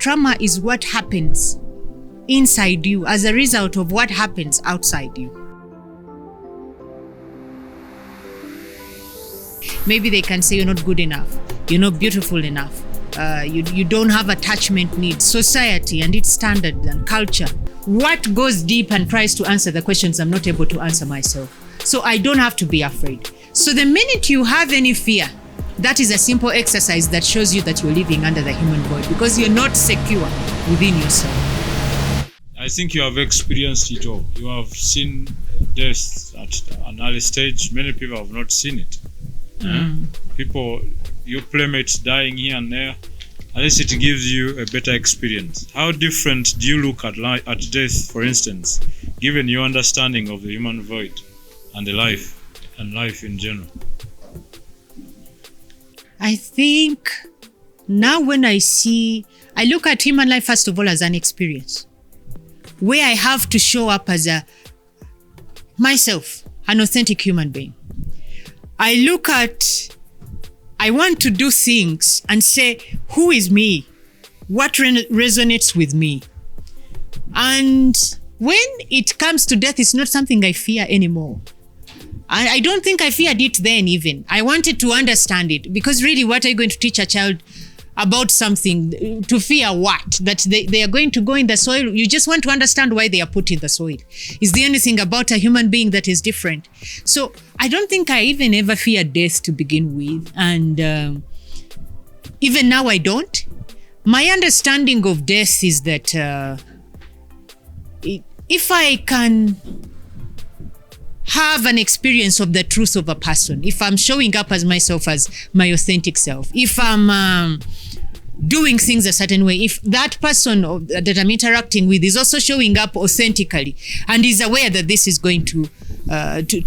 trauma is what happens inside you as a result of what happens outside you. Maybe they can say you're not good enough, you're not beautiful enough, you don't have attachment needs, society and its standards and culture. What goes deep and tries to answer the questions I'm not able to answer myself. So I don't have to be afraid. So the minute you have any fear, that is a simple exercise that shows you that you're living under the human void because you're not secure within yourself. I think you have experienced it all. You have seen death at an early stage. Many people have not seen it. People, your playmates dying here and there, at least it gives you a better experience. How different do you look at death, for instance, given your understanding of the human void and the life in general? I think now when I look at human life first of all as an experience where I have to show up as myself, an authentic human being. I want to do things and say, who is me? What resonates with me? And when it comes to death, it's not something I fear anymore. I don't think I feared it then even. I wanted to understand it because really what are you going to teach a child about something? To fear what? That they are going to go in the soil? You just want to understand why they are put in the soil. Is there anything about a human being that is different? So I don't think I even ever feared death to begin with. And even now I don't. My understanding of death is that if I can have an experience of the truth of a person, if I'm showing up as myself, as my authentic self, if I'm doing things a certain way, if that person that I'm interacting with is also showing up authentically and is aware that this is going to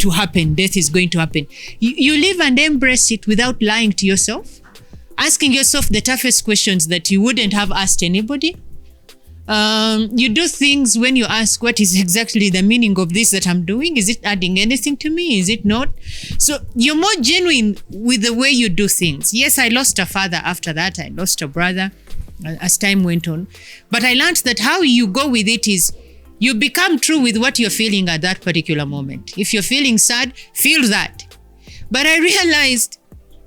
happen, death is going to happen, you live and embrace it without lying to yourself, asking yourself the toughest questions that you wouldn't have asked anybody. You do things when you ask, what is exactly the meaning of this that I'm doing? Is it adding anything to me? Is it not? So you're more genuine with the way you do things. Yes, I lost a father after that. I lost a brother as time went on. But I learned that how you go with it is you become true with what you're feeling at that particular moment. If you're feeling sad, feel that. But I realized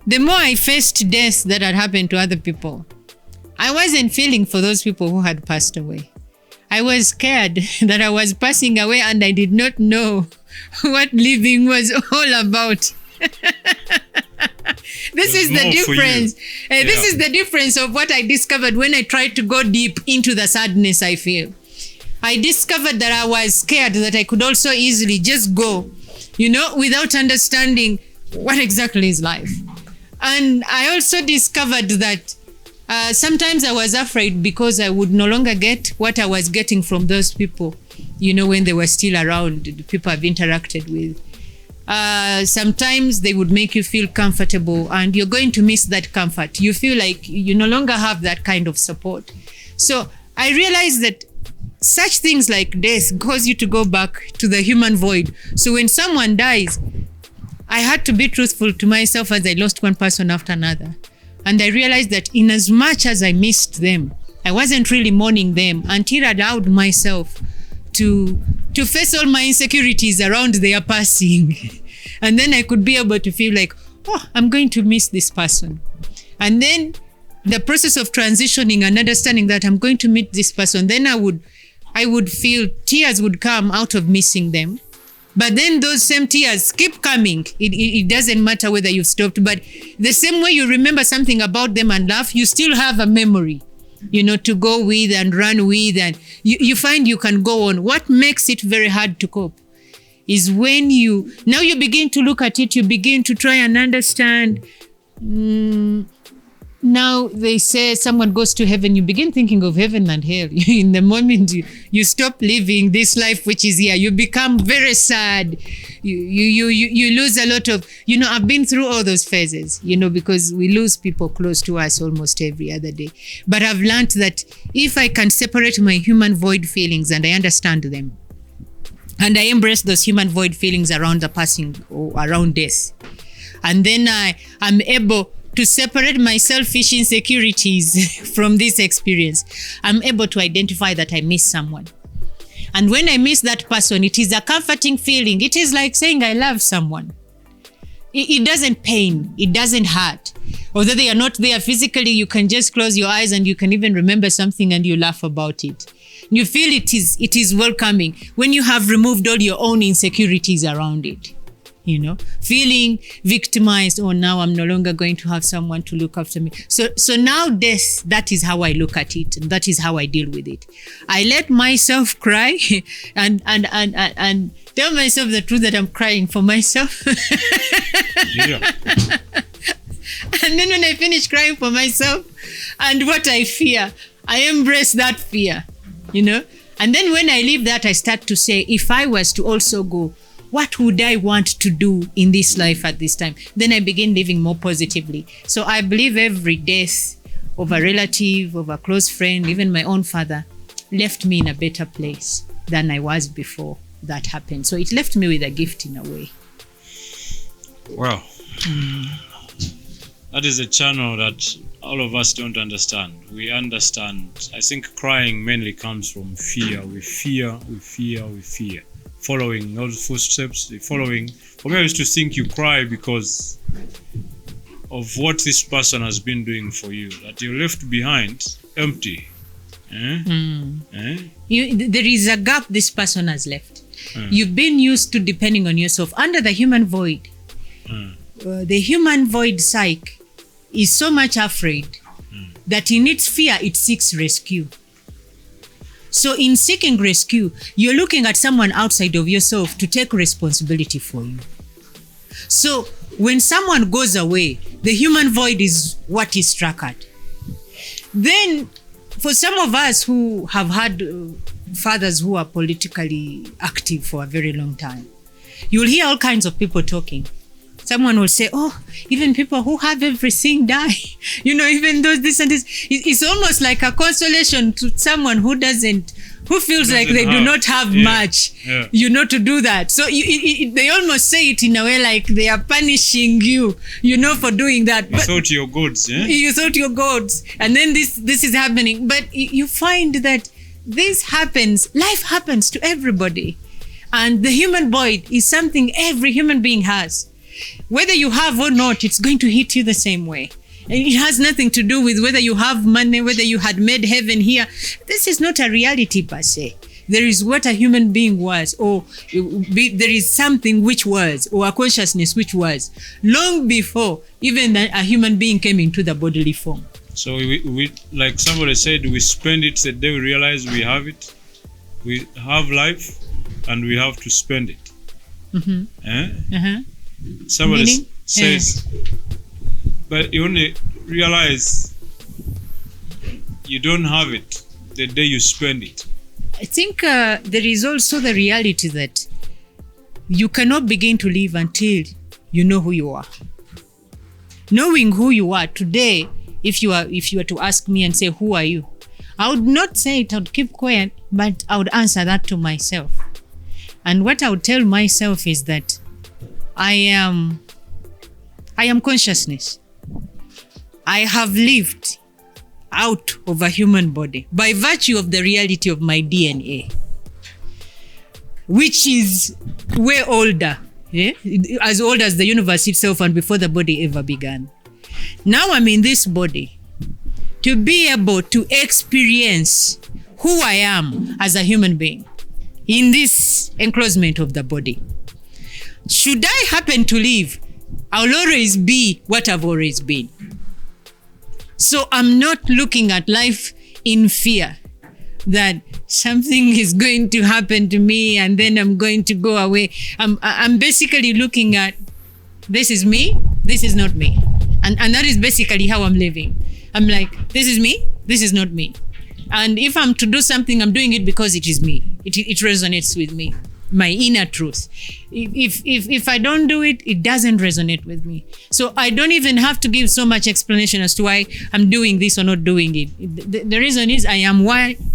the more I faced death that had happened to other people, I wasn't feeling for those people who had passed away. I was scared that I was passing away and I did not know what living was all about. This is the difference. This is the difference of what I discovered when I tried to go deep into the sadness I feel. I discovered that I was scared that I could also easily just go, without understanding what exactly is life. And I also discovered that sometimes I was afraid because I would no longer get what I was getting from those people, when they were still around, the people I've interacted with. Sometimes they would make you feel comfortable and you're going to miss that comfort. You feel like you no longer have that kind of support. So I realized that such things like death cause you to go back to the human void. So when someone dies, I had to be truthful to myself as I lost one person after another. And I realized that in as much as I missed them, I wasn't really mourning them until I allowed myself to face all my insecurities around their passing. And then I could be able to feel like, I'm going to miss this person. And then the process of transitioning and understanding that I'm going to meet this person, then I would feel tears would come out of missing them. But then those same tears keep coming. It doesn't matter whether you've stopped, but the same way you remember something about them and laugh, you still have a memory, to go with and run with, and you find you can go on. What makes it very hard to cope is when you begin to look at it, you begin to try and understand. Now they say someone goes to heaven, you begin thinking of heaven and hell. In the moment you stop living this life which is here, you become very sad. You lose a lot of, I've been through all those phases, because we lose people close to us almost every other day. But I've learned that if I can separate my human void feelings and I understand them, and I embrace those human void feelings around the passing or around death, and then I'm able to separate my selfish insecurities from this experience, I'm able to identify that I miss someone. And when I miss that person, it is a comforting feeling. It is like saying I love someone. It doesn't pain. It doesn't hurt. Although they are not there physically, you can just close your eyes and you can even remember something and you laugh about it. You feel it is welcoming when you have removed all your own insecurities around it. You know, feeling victimized. Oh, now I'm no longer going to have someone to look after me. So now death, that is how I look at it, and that is how I deal with it. I let myself cry and tell myself the truth that I'm crying for myself. Yeah. And then when I finish crying for myself and what I fear, I embrace that fear, you know. And then when I leave that, I start to say, if I was to also go, what would I want to do in this life at this time? Then I begin living more positively. So I believe every death of a relative, of a close friend, even my own father, left me in a better place than I was before that happened. So it left me with a gift in a way. Wow. That is a channel that all of us don't understand. We understand. I think crying mainly comes from fear. We fear. Following those footsteps, for me, I used to think you cry because of what this person has been doing for you, that you're left behind empty. There is a gap this person has left. You've been used to depending on yourself. Under the human void, the human void psyche is so much afraid that in its fear, it seeks rescue. So in seeking rescue, you're looking at someone outside of yourself to take responsibility for you. So when someone goes away, the human void is what is struck at. Then for some of us who have had fathers who are politically active for a very long time, you'll hear all kinds of people talking. Someone will say, oh, even people who have everything die. You know, even though this and this. It's almost like a consolation to someone who feels like they do not have much, you know, to do that. So they almost say it in a way like they are punishing you, you know, for doing that. You thought you're gods, yeah? You thought you're gods. And then this is happening. But you find that this happens, life happens to everybody. And the human void is something every human being has. Whether you have or not, it's going to hit you the same way. It has nothing to do with whether you have money, whether you had made heaven here. This is not a reality per se. There is what a human being was, or there is something which was, or a consciousness which was, long before even a human being came into the bodily form. So we like somebody said, we spend it the day we realize we have it. We have life and we have to spend it. Somebody says, but you only realize you don't have it the day you spend it. I think there is also the reality that you cannot begin to live until you know who you are. Knowing who you are today, if you were to ask me and say, who are you? I would not say it, I would keep quiet, but I would answer that to myself. And what I would tell myself is that I am consciousness. I have lived out of a human body by virtue of the reality of my DNA, which is way older, as old as the universe itself and before the body ever began. Now I'm in this body to be able to experience who I am as a human being in this enclosement of the body. Should I happen to live, I'll always be what I've always been. So I'm not looking at life in fear that something is going to happen to me and then I'm going to go away. I'm basically looking at, this is me, this is not me. And that is basically how I'm living. I'm like, this is me, this is not me. And if I'm to do something, I'm doing it because it is me. It resonates with me, my inner truth. If I don't do it, it doesn't resonate with me. So I don't even have to give so much explanation as to why I'm doing this or not doing it. The reason is I am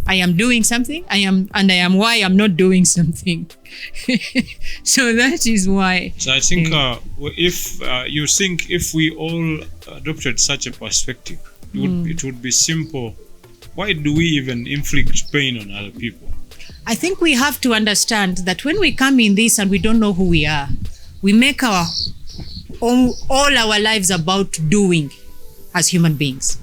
I am doing something, I am why I'm not doing something. So that is why. So I think if you think if we all adopted such a perspective, it would be simple. Why do we even inflict pain on other people? I think we have to understand that when we come in this and we don't know who we are, we make all our lives about doing as human beings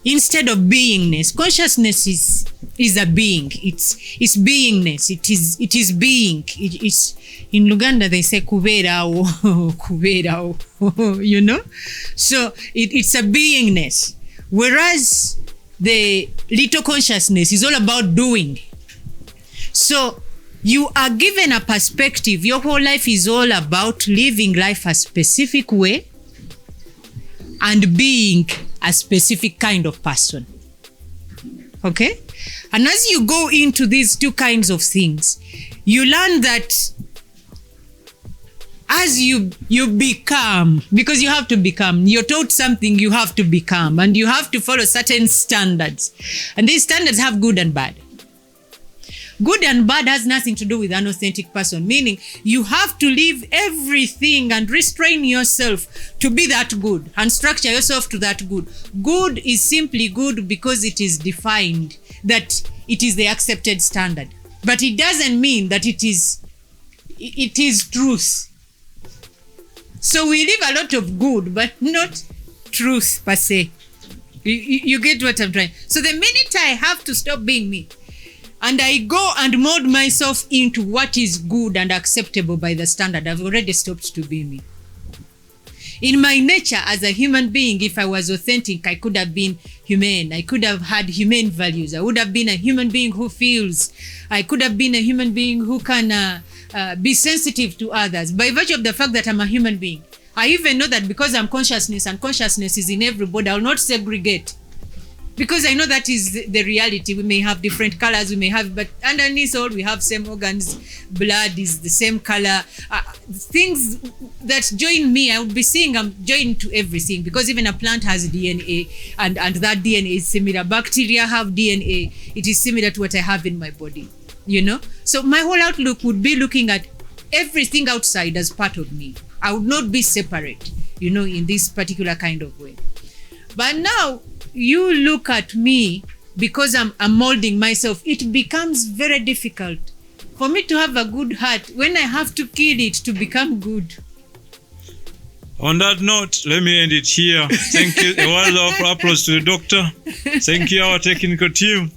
instead of beingness. Consciousness is a being. It's beingness. It is being. It's in Luganda they say kuberao, kuberao, you know. So it's a beingness, whereas the little consciousness is all about doing. So you are given a perspective. Your whole life is all about living life a specific way and being a specific kind of person. Okay? And as you go into these two kinds of things, you learn that as you become, because you have to become, you're taught something, you have to become, and you have to follow certain standards. And these standards have good and bad. Good and bad has nothing to do with an authentic person, meaning you have to leave everything and restrain yourself to be that good and structure yourself to that good. Good is simply good because it is defined, that it is the accepted standard. But it doesn't mean that it is truth. So we live a lot of good, but not truth per se. You get what I'm trying? So the minute I have to stop being me, and I go and mold myself into what is good and acceptable by the standard, I've already stopped to be me. In my nature as a human being, if I was authentic, I could have been humane. I could have had humane values. I would have been a human being who feels. I could have been a human being who can be sensitive to others. By virtue of the fact that I'm a human being, I even know that because I'm consciousness and consciousness is in everybody, I will not segregate. Because I know that is the reality. We may have different colors, but underneath all, we have same organs. Blood is the same color. Things that join me, I would be seeing I'm joined to everything, because even a plant has DNA, and that DNA is similar. Bacteria have DNA. It is similar to what I have in my body, you know? So my whole outlook would be looking at everything outside as part of me. I would not be separate, you know, in this particular kind of way. But now, you look at me, because I'm molding myself, it becomes very difficult for me to have a good heart when I have to kill it to become good. On that note, let me end it here. Thank you. A word of applause to the doctor. Thank you, our technical team.